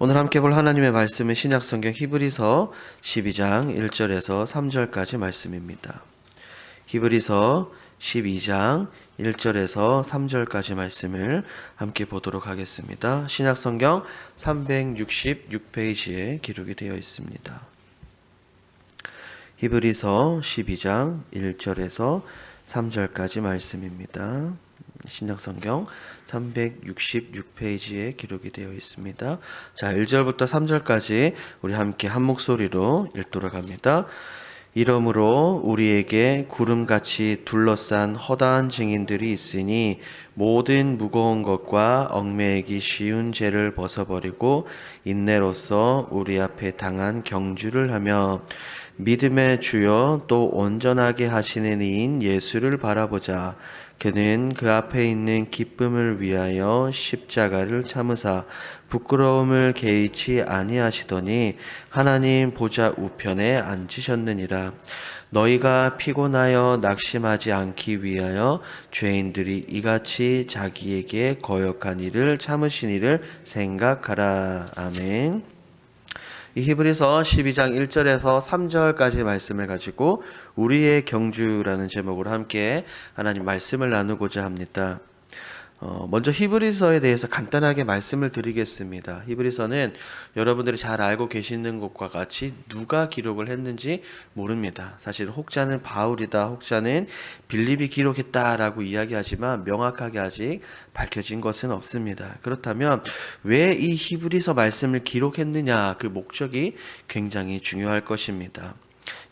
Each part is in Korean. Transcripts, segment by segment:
오늘 함께 볼 하나님의 말씀은 신약성경 히브리서 12장 1절에서 3절까지 말씀입니다. 히브리서 12장 1절에서 3절까지 말씀을 함께 보도록 하겠습니다. 신약성경 366페이지에 기록이 되어 있습니다. 히브리서 12장 1절에서 3절까지 말씀입니다. 신약성경 366페이지에 기록이 되어 있습니다. 자, 1절부터 3절까지 우리 함께 한 목소리로 읽도록 합니다. 이러므로 우리에게 구름같이 둘러싼 허다한 증인들이 있으니 모든 무거운 것과 얽매이기 쉬운 죄를 벗어버리고 인내로써 우리 앞에 당한 경주를 하며 믿음의 주여 또 온전하게 하시는 이인 예수를 바라보자. 그는 그 앞에 있는 기쁨을 위하여 십자가를 참으사 부끄러움을 개의치 아니하시더니 하나님 보좌 우편에 앉으셨느니라. 너희가 피곤하여 낙심하지 않기 위하여 죄인들이 이같이 자기에게 거역한 일을 참으시니를 생각하라. 아멘. 이 히브리서 12장 1절에서 3절까지 말씀을 가지고 우리의 경주라는 제목으로 함께 하나님 말씀을 나누고자 합니다. 먼저 히브리서에 대해서 간단하게 말씀을 드리겠습니다. 히브리서는 여러분들이 잘 알고 계시는 것과 같이 누가 기록을 했는지 모릅니다. 사실 혹자는 바울이다, 혹자는 빌립이 기록했다라고 이야기하지만 명확하게 아직 밝혀진 것은 없습니다. 그렇다면 왜 이 히브리서 말씀을 기록했느냐, 그 목적이 굉장히 중요할 것입니다.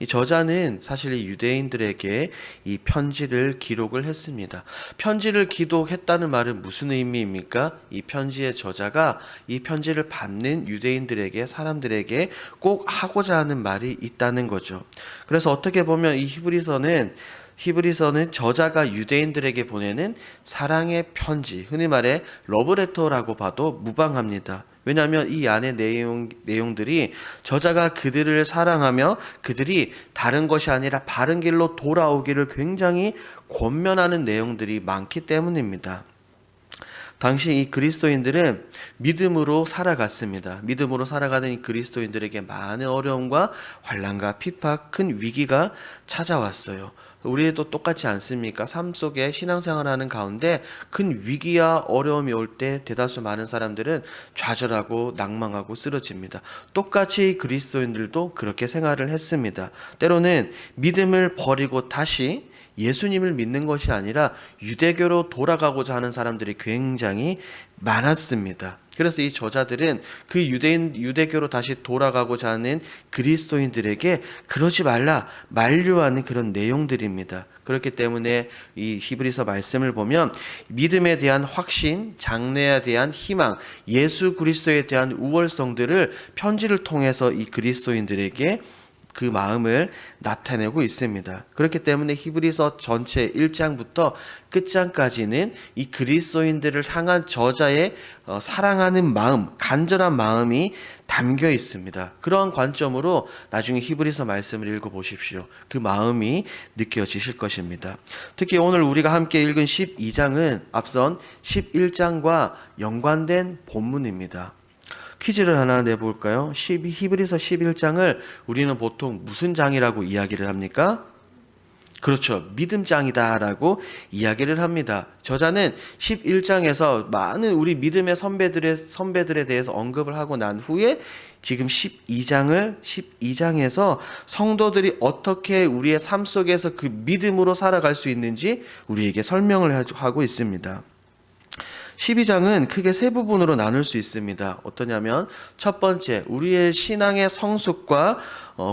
이 저자는 사실 이 유대인들에게 이 편지를 기록을 했습니다. 편지를 기록했다는 말은 무슨 의미입니까? 이 편지의 저자가 이 편지를 받는 유대인들에게, 사람들에게 꼭 하고자 하는 말이 있다는 거죠. 그래서 어떻게 보면 이 히브리서는 저자가 유대인들에게 보내는 사랑의 편지, 흔히 말해 러브레터라고 봐도 무방합니다. 왜냐하면 이 안의 내용들이 저자가 그들을 사랑하며 그들이 다른 것이 아니라 바른 길로 돌아오기를 굉장히 권면하는 내용들이 많기 때문입니다. 당시 이 그리스도인들은 믿음으로 살아갔습니다. 믿음으로 살아가는 이 그리스도인들에게 많은 어려움과 환난과 핍박, 큰 위기가 찾아왔어요. 우리도 똑같지 않습니까? 삶 속에 신앙생활하는 가운데 큰 위기와 어려움이 올 때 대다수 많은 사람들은 좌절하고 낭망하고 쓰러집니다. 똑같이 그리스도인들도 그렇게 생활을 했습니다. 때로는 믿음을 버리고 다시 예수님을 믿는 것이 아니라 유대교로 돌아가고자 하는 사람들이 굉장히 많았습니다. 그래서 이 저자들은 그 유대교로 다시 돌아가고자 하는 그리스도인들에게 그러지 말라 만류하는 그런 내용들입니다. 그렇기 때문에 이 히브리서 말씀을 보면 믿음에 대한 확신, 장래에 대한 희망, 예수 그리스도에 대한 우월성들을 편지를 통해서 이 그리스도인들에게 그 마음을 나타내고 있습니다. 그렇기 때문에 히브리서 전체 1장부터 끝장까지는 이 그리스도인들을 향한 저자의 사랑하는 마음, 간절한 마음이 담겨 있습니다. 그러한 관점으로 나중에 히브리서 말씀을 읽어보십시오. 그 마음이 느껴지실 것입니다. 특히 오늘 우리가 함께 읽은 12장은 앞선 11장과 연관된 본문입니다. 퀴즈를 하나 내볼까요? 히브리서 11장을 우리는 보통 무슨 장이라고 이야기를 합니까? 그렇죠. 믿음장이다라고 이야기를 합니다. 저자는 11장에서 많은 우리 믿음의 선배들에 대해서 언급을 하고 난 후에 지금 12장에서 성도들이 어떻게 우리의 삶 속에서 그 믿음으로 살아갈 수 있는지 우리에게 설명을 하고 있습니다. 12장은 크게 세 부분으로 나눌 수 있습니다. 어떠냐면 첫 번째, 우리의 신앙의 성숙과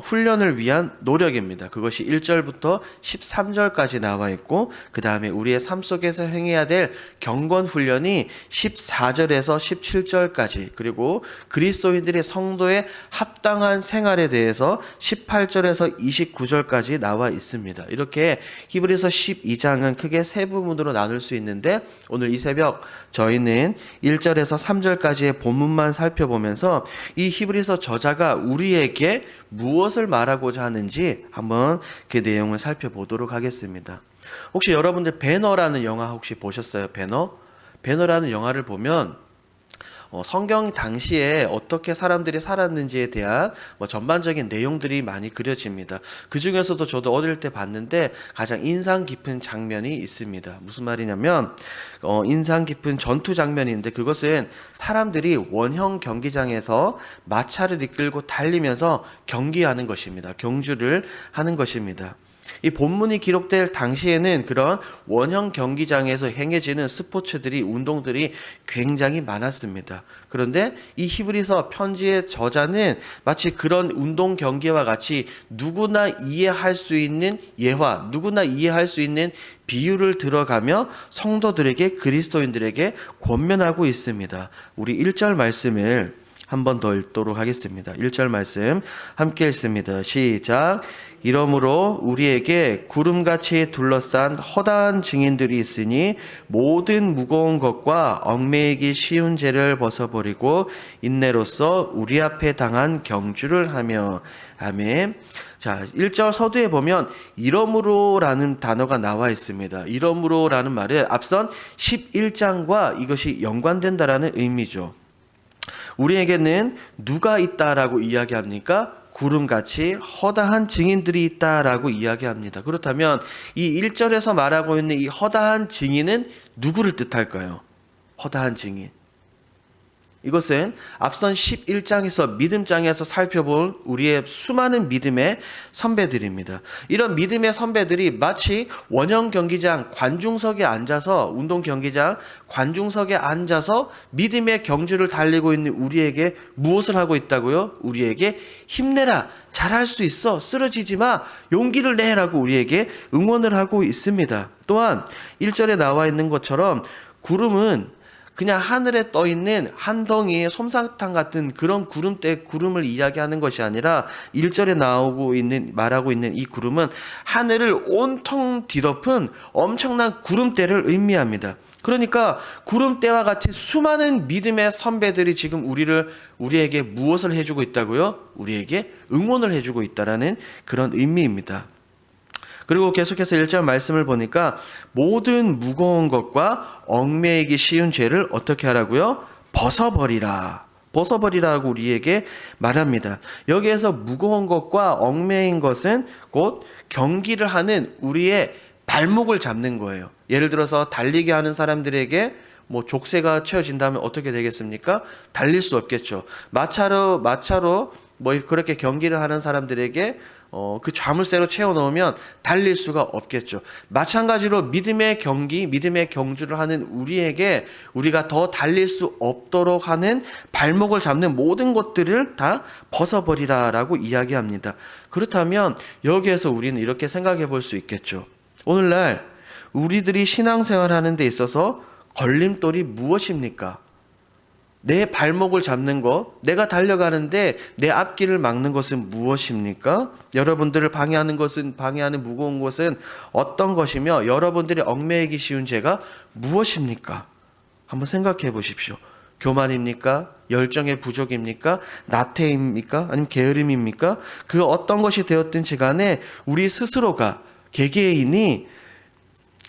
훈련을 위한 노력입니다. 그것이 1절부터 13절까지 나와 있고 그 다음에 우리의 삶 속에서 행해야 될 경건 훈련이 14절에서 17절까지, 그리고 그리스도인들의 성도의 합당한 생활에 대해서 18절에서 29절까지 나와 있습니다. 이렇게 히브리서 12장은 크게 세 부분으로 나눌 수 있는데 오늘 이 새벽 저희는 1절에서 3절까지의 본문만 살펴보면서 이 히브리서 저자가 우리에게 무엇을 말하고자 하는지 한번 그 내용을 살펴보도록 하겠습니다. 혹시 여러분들 배너라는 영화 혹시 보셨어요? 배너라는 영화를 보면 성경 당시에 어떻게 사람들이 살았는지에 대한 전반적인 내용들이 많이 그려집니다. 그 중에서도 저도 어릴 때 봤는데 가장 인상 깊은 장면이 있습니다. 무슨 말이냐면 인상 깊은 전투 장면인데, 그것은 사람들이 원형 경기장에서 마차를 이끌고 달리면서 경기하는 것입니다. 경주를 하는 것입니다. 이 본문이 기록될 당시에는 그런 원형 경기장에서 행해지는 스포츠들이, 운동들이 굉장히 많았습니다. 그런데 이 히브리서 편지의 저자는 마치 그런 운동 경기와 같이 누구나 이해할 수 있는 예화, 누구나 이해할 수 있는 비유를 들어가며 성도들에게, 그리스도인들에게 권면하고 있습니다. 우리 1절 말씀을 한 번 더 읽도록 하겠습니다. 1절 말씀 함께 읽습니다. 시작. 이러므로 우리에게 구름같이 둘러싼 허다한 증인들이 있으니 모든 무거운 것과 얽매이기 쉬운 죄를 벗어버리고 인내로써 우리 앞에 당한 경주를 하며. 아멘. 자, 1절 서두에 보면 이러므로라는 단어가 나와 있습니다. 이러므로라는 말은 앞선 11장과 이것이 연관된다라는 의미죠. 우리에게는 누가 있다라고 이야기합니까? 구름같이 허다한 증인들이 있다라고 이야기합니다. 그렇다면 이 1절에서 말하고 있는 이 허다한 증인은 누구를 뜻할까요? 허다한 증인. 이것은 앞선 11장에서 믿음장에서 살펴본 우리의 수많은 믿음의 선배들입니다. 이런 믿음의 선배들이 마치 원형 경기장 관중석에 앉아서, 운동 경기장 관중석에 앉아서 믿음의 경주를 달리고 있는 우리에게 무엇을 하고 있다고요? 우리에게 힘내라, 잘할 수 있어, 쓰러지지 마, 용기를 내라고 우리에게 응원을 하고 있습니다. 또한 1절에 나와 있는 것처럼 구름은 그냥 하늘에 떠 있는 한 덩이의 솜사탕 같은 그런 구름을 이야기하는 것이 아니라 1절에 말하고 있는 이 구름은 하늘을 온통 뒤덮은 엄청난 구름대를 의미합니다. 그러니까 구름대와 같이 수많은 믿음의 선배들이 지금 우리에게 무엇을 해주고 있다고요? 우리에게 응원을 해주고 있다라는 그런 의미입니다. 그리고 계속해서 1절 말씀을 보니까 모든 무거운 것과 얽매이기 쉬운 죄를 어떻게 하라고요? 벗어버리라고 우리에게 말합니다. 여기에서 무거운 것과 얽매인 것은 곧 경기를 하는 우리의 발목을 잡는 거예요. 예를 들어서 달리기 하는 사람들에게 족쇄가 채워진다면 어떻게 되겠습니까? 달릴 수 없겠죠. 마차로 그렇게 경기를 하는 사람들에게 그 자물쇠로 채워놓으면 달릴 수가 없겠죠. 마찬가지로 믿음의 경주를 하는 우리에게 우리가 더 달릴 수 없도록 하는 발목을 잡는 모든 것들을 다 벗어버리라라고 이야기합니다. 그렇다면 여기에서 우리는 이렇게 생각해 볼 수 있겠죠. 오늘날 우리들이 신앙생활하는 데 있어서 걸림돌이 무엇입니까? 내 발목을 잡는 것, 내가 달려가는데 내 앞길을 막는 것은 무엇입니까? 여러분들을 방해하는 무거운 것은 어떤 것이며 여러분들이 얽매이기 쉬운 죄가 무엇입니까? 한번 생각해 보십시오. 교만입니까? 열정의 부족입니까? 나태입니까? 아니면 게으름입니까? 그 어떤 것이 되었든지 간에 우리 스스로가, 개개인이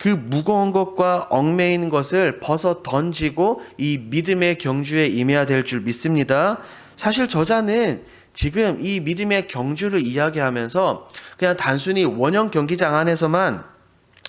그 무거운 것과 얽매이는 것을 벗어 던지고 이 믿음의 경주에 임해야 될 줄 믿습니다. 사실 저자는 지금 이 믿음의 경주를 이야기하면서 그냥 단순히 원형 경기장 안에서만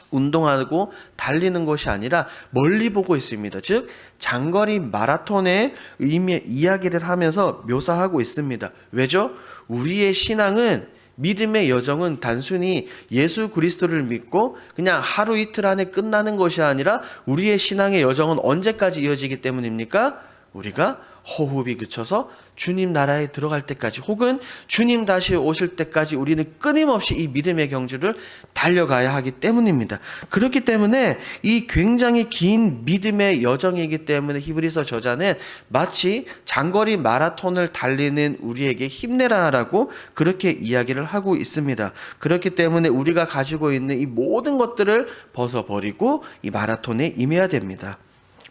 운동하고 달리는 것이 아니라 멀리 보고 있습니다. 즉 장거리 마라톤의 이야기를 하면서 묘사하고 있습니다. 왜죠? 우리의 신앙은, 믿음의 여정은 단순히 예수 그리스도를 믿고 그냥 하루 이틀 안에 끝나는 것이 아니라 우리의 신앙의 여정은 언제까지 이어지기 때문입니까? 우리가 호흡이 그쳐서 주님 나라에 들어갈 때까지, 혹은 주님 다시 오실 때까지 우리는 끊임없이 이 믿음의 경주를 달려가야 하기 때문입니다. 그렇기 때문에 이 굉장히 긴 믿음의 여정이기 때문에 히브리서 저자는 마치 장거리 마라톤을 달리는 우리에게 힘내라라고 그렇게 이야기를 하고 있습니다. 그렇기 때문에 우리가 가지고 있는 이 모든 것들을 벗어버리고 이 마라톤에 임해야 됩니다.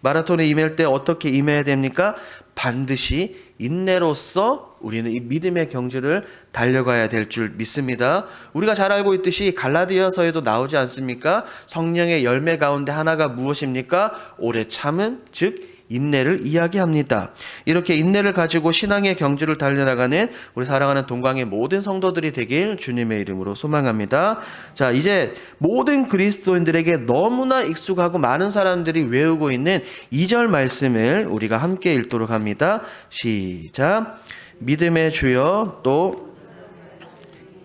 마라톤에 임할 때 어떻게 임해야 됩니까? 반드시 인내로써 우리는 이 믿음의 경주를 달려가야 될 줄 믿습니다. 우리가 잘 알고 있듯이 갈라디아서에도 나오지 않습니까? 성령의 열매 가운데 하나가 무엇입니까? 오래 참음, 즉 인내를 이야기합니다. 이렇게 인내를 가지고 신앙의 경주를 달려나가는 우리 사랑하는 동강의 모든 성도들이 되길 주님의 이름으로 소망합니다. 자, 이제 모든 그리스도인들에게 너무나 익숙하고 많은 사람들이 외우고 있는 2절 말씀을 우리가 함께 읽도록 합니다. 시작. 믿음의 주여 또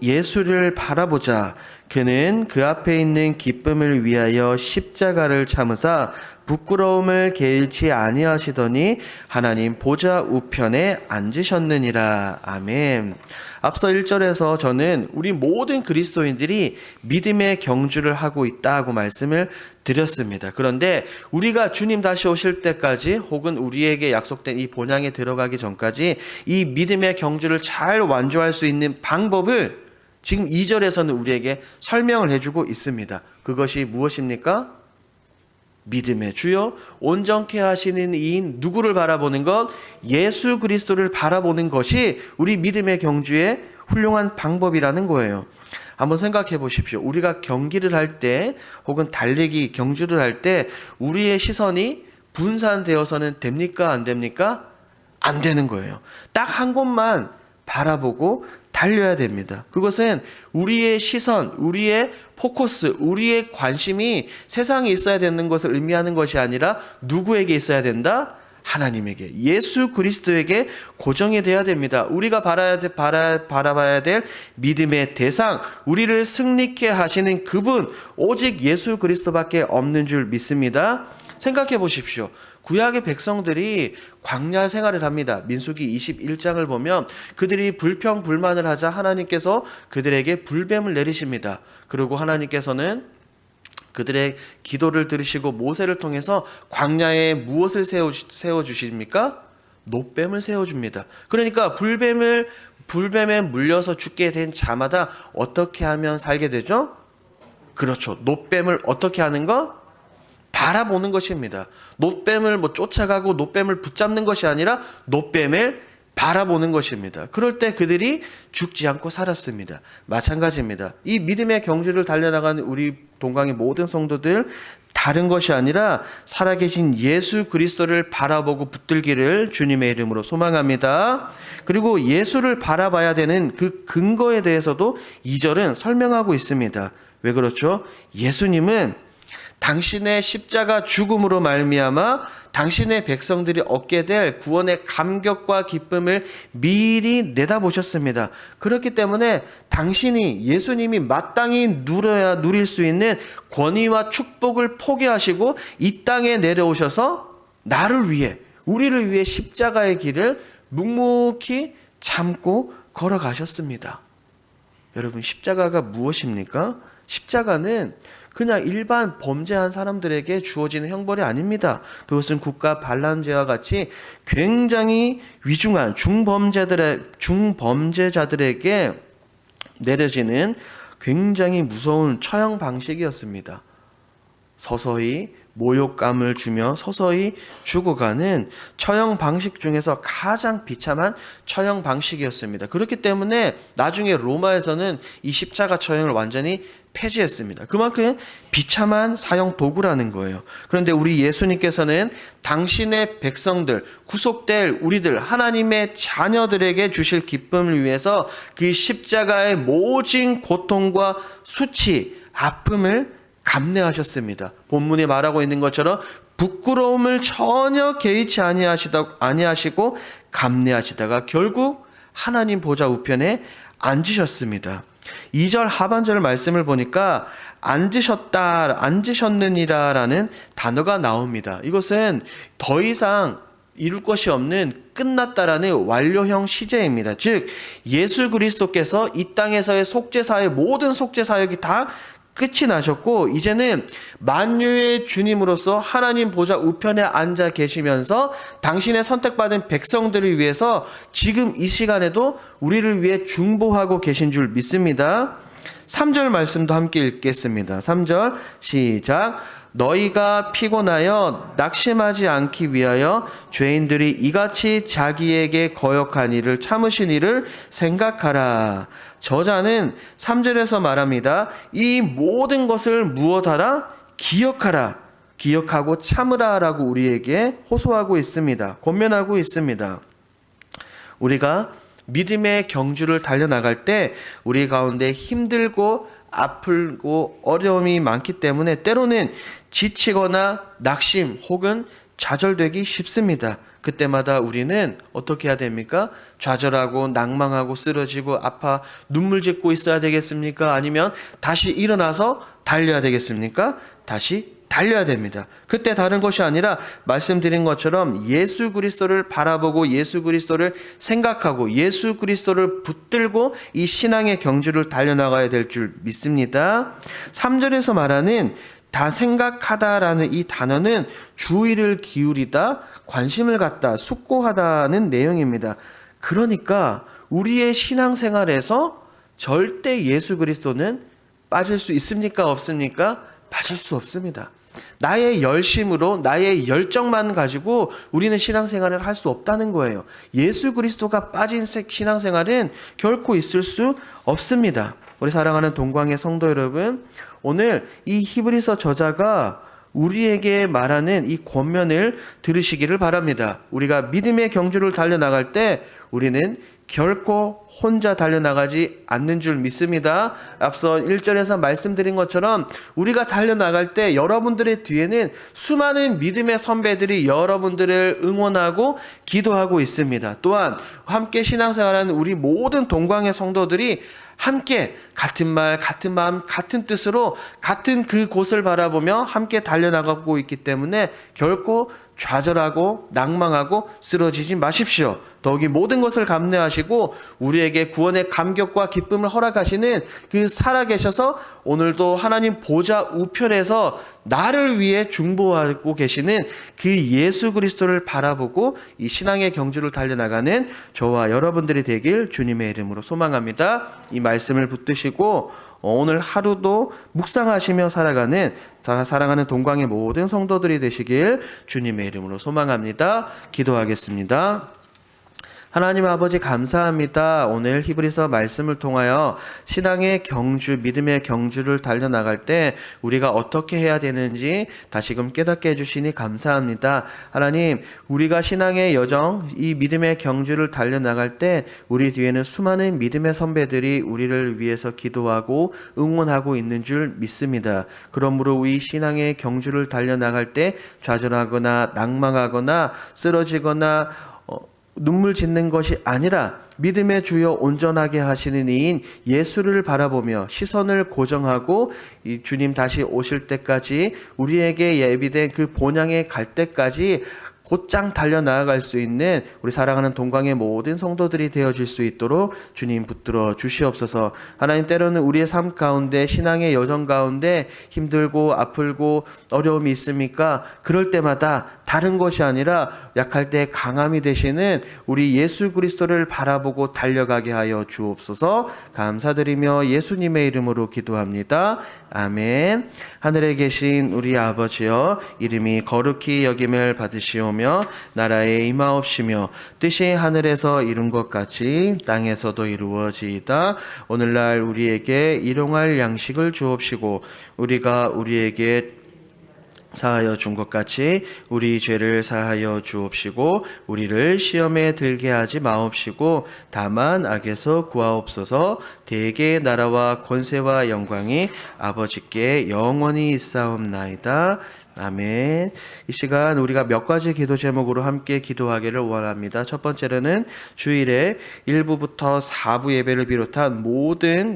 예수를 바라보자. 그는 그 앞에 있는 기쁨을 위하여 십자가를 참으사 부끄러움을 개의치 아니하시더니 하나님 보좌 우편에 앉으셨느니라. 아멘. 앞서 1절에서 저는 우리 모든 그리스도인들이 믿음의 경주를 하고 있다고 말씀을 드렸습니다. 그런데 우리가 주님 다시 오실 때까지 혹은 우리에게 약속된 이 본향에 들어가기 전까지 이 믿음의 경주를 잘 완주할 수 있는 방법을 지금 2절에서는 우리에게 설명을 해주고 있습니다. 그것이 무엇입니까? 믿음의 주요 온전케 하시는 이인 누구를 바라보는 것? 예수 그리스도를 바라보는 것이 우리 믿음의 경주의 훌륭한 방법이라는 거예요. 한번 생각해 보십시오. 우리가 경기를 할 때 혹은 달리기 경주를 할 때 우리의 시선이 분산되어서는 됩니까? 안 됩니까? 안 되는 거예요. 딱 한 곳만 바라보고 달려야 됩니다. 그것은 우리의 시선, 우리의 포커스, 우리의 관심이 세상에 있어야 되는 것을 의미하는 것이 아니라 누구에게 있어야 된다? 하나님에게, 예수 그리스도에게 고정이 돼야 됩니다. 우리가 바라봐야 될 믿음의 대상, 우리를 승리케 하시는 그분, 오직 예수 그리스도밖에 없는 줄 믿습니다. 생각해 보십시오. 구약의 백성들이 광야 생활을 합니다. 민수기 21장을 보면 그들이 불평불만을 하자 하나님께서 그들에게 불뱀을 내리십니다. 그리고 하나님께서는 그들의 기도를 들으시고 모세를 통해서 광야에 무엇을 세워주십니까? 놋뱀을 세워줍니다. 그러니까 불뱀에 물려서 죽게 된 자마다 어떻게 하면 살게 되죠? 그렇죠. 놋뱀을 어떻게 하는 것? 바라보는 것입니다. 놋뱀을 쫓아가고 놋뱀을 붙잡는 것이 아니라 놋뱀을 바라보는 것입니다. 그럴 때 그들이 죽지 않고 살았습니다. 마찬가지입니다. 이 믿음의 경주를 달려나가는 우리 동강의 모든 성도들, 다른 것이 아니라 살아계신 예수 그리스도를 바라보고 붙들기를 주님의 이름으로 소망합니다. 그리고 예수를 바라봐야 되는 그 근거에 대해서도 2절은 설명하고 있습니다. 왜 그렇죠? 예수님은 당신의 십자가 죽음으로 말미암아 당신의 백성들이 얻게 될 구원의 감격과 기쁨을 미리 내다보셨습니다. 그렇기 때문에 당신이, 예수님이 마땅히 누릴 수 있는 권위와 축복을 포기하시고 이 땅에 내려오셔서 나를 위해, 우리를 위해 십자가의 길을 묵묵히 참고 걸어가셨습니다. 여러분, 십자가가 무엇입니까? 십자가는 그냥 일반 범죄한 사람들에게 주어지는 형벌이 아닙니다. 그것은 국가 반란죄와 같이 굉장히 위중한 중범죄자들에게 내려지는 굉장히 무서운 처형 방식이었습니다. 서서히 모욕감을 주며 서서히 죽어가는 처형 방식 중에서 가장 비참한 처형 방식이었습니다. 그렇기 때문에 나중에 로마에서는 이 십자가 처형을 완전히 폐지했습니다. 그만큼 비참한 사형 도구라는 거예요. 그런데 우리 예수님께서는 당신의 백성들, 구속될 우리들, 하나님의 자녀들에게 주실 기쁨을 위해서 그 십자가의 모진 고통과 수치, 아픔을 감내하셨습니다. 본문이 말하고 있는 것처럼 부끄러움을 전혀 개의치 아니하시고 감내하시다가 결국 하나님 보좌 우편에 앉으셨습니다. 2절 하반절 말씀을 보니까 앉으셨느니라라는 단어가 나옵니다. 이것은 더 이상 이룰 것이 없는 끝났다라는 완료형 시제입니다. 즉 예수 그리스도께서 이 땅에서의 속죄사의 모든 속죄사역이 다 끝이 나셨고 이제는 만유의 주님으로서 하나님 보좌 우편에 앉아 계시면서 당신의 선택받은 백성들을 위해서 지금 이 시간에도 우리를 위해 중보하고 계신 줄 믿습니다. 3절 말씀도 함께 읽겠습니다. 3절 시작. 너희가 피곤하여 낙심하지 않기 위하여 죄인들이 이같이 자기에게 거역한 일을 참으신 일을 생각하라. 저자는 3절에서 말합니다. 이 모든 것을 무엇하라? 기억하라. 기억하고 참으라라고 우리에게 호소하고 있습니다. 권면하고 있습니다. 우리가 믿음의 경주를 달려나갈 때 우리 가운데 힘들고 아프고 어려움이 많기 때문에 때로는 지치거나 낙심 혹은 좌절되기 쉽습니다. 그때마다 우리는 어떻게 해야 됩니까? 좌절하고 낭망하고 쓰러지고 아파 눈물 짓고 있어야 되겠습니까? 아니면 다시 일어나서 달려야 되겠습니까? 다시 달려야 됩니다. 그때 다른 것이 아니라 말씀드린 것처럼 예수 그리스도를 바라보고 예수 그리스도를 생각하고 예수 그리스도를 붙들고 이 신앙의 경주를 달려나가야 될 줄 믿습니다. 3절에서 말하는 다 생각하다라는 이 단어는 주의를 기울이다, 관심을 갖다, 숙고하다는 내용입니다. 그러니까 우리의 신앙생활에서 절대 예수 그리스도는 빠질 수 있습니까? 없습니까? 빠질 수 없습니다. 나의 열심으로 나의 열정만 가지고 우리는 신앙생활을 할 수 없다는 거예요. 예수 그리스도가 빠진 신앙생활은 결코 있을 수 없습니다. 우리 사랑하는 동광의 성도 여러분, 오늘 이 히브리서 저자가 우리에게 말하는 이 권면을 들으시기를 바랍니다. 우리가 믿음의 경주를 달려나갈 때 우리는 결코 혼자 달려나가지 않는 줄 믿습니다. 앞서 1절에서 말씀드린 것처럼 우리가 달려나갈 때 여러분들의 뒤에는 수많은 믿음의 선배들이 여러분들을 응원하고 기도하고 있습니다. 또한 함께 신앙생활하는 우리 모든 동광의 성도들이 함께 같은 말, 같은 마음, 같은 뜻으로 같은 그 곳을 바라보며 함께 달려나가고 있기 때문에 결코 좌절하고 낭망하고 쓰러지지 마십시오. 더욱이 모든 것을 감내하시고 우리에게 구원의 감격과 기쁨을 허락하시는 그 살아계셔서 오늘도 하나님 보좌 우편에서 나를 위해 중보하고 계시는 그 예수 그리스도를 바라보고 이 신앙의 경주를 달려나가는 저와 여러분들이 되길 주님의 이름으로 소망합니다. 이 말씀을 붙드시고 오늘 하루도 묵상하시며 살아가는 사랑하는 동광의 모든 성도들이 되시길 주님의 이름으로 소망합니다. 기도하겠습니다. 하나님 아버지 감사합니다. 오늘 히브리서 말씀을 통하여 신앙의 경주, 믿음의 경주를 달려나갈 때 우리가 어떻게 해야 되는지 다시금 깨닫게 해주시니 감사합니다. 하나님, 우리가 신앙의 여정, 이 믿음의 경주를 달려나갈 때 우리 뒤에는 수많은 믿음의 선배들이 우리를 위해서 기도하고 응원하고 있는 줄 믿습니다. 그러므로 이 신앙의 경주를 달려나갈 때 좌절하거나 낭망하거나 쓰러지거나 눈물 짓는 것이 아니라 믿음의 주여 온전하게 하시는 이인 예수를 바라보며 시선을 고정하고 이 주님 다시 오실 때까지 우리에게 예비된 그 본향에 갈 때까지 곧장 달려나아갈 수 있는 우리 사랑하는 동광의 모든 성도들이 되어질 수 있도록 주님 붙들어 주시옵소서. 하나님, 때로는 우리의 삶 가운데 신앙의 여정 가운데 힘들고 아프고 어려움이 있습니까? 그럴 때마다 다른 것이 아니라 약할 때 강함이 되시는 우리 예수 그리스도를 바라보고 달려가게 하여 주옵소서. 감사드리며 예수님의 이름으로 기도합니다. 아멘. 하늘에 계신 우리 아버지여, 이름이 거룩히 여김을 받으시오며 나라에 임하옵시며 뜻이 하늘에서 이룬 것 같이 땅에서도 이루어지이다. 오늘날 우리에게 일용할 양식을 주옵시고 우리가 우리에게 사하여 준 것 같이 우리 죄를 사하여 주옵시고 우리를 시험에 들게 하지 마옵시고 다만 악에서 구하옵소서. 대개의 나라와 권세와 영광이 아버지께 영원히 있사옵나이다. 아멘. 이 시간 우리가 몇 가지 기도 제목으로 함께 기도하기를 원합니다. 첫 번째로는 주일에 1부부터 4부 예배를 비롯한 모든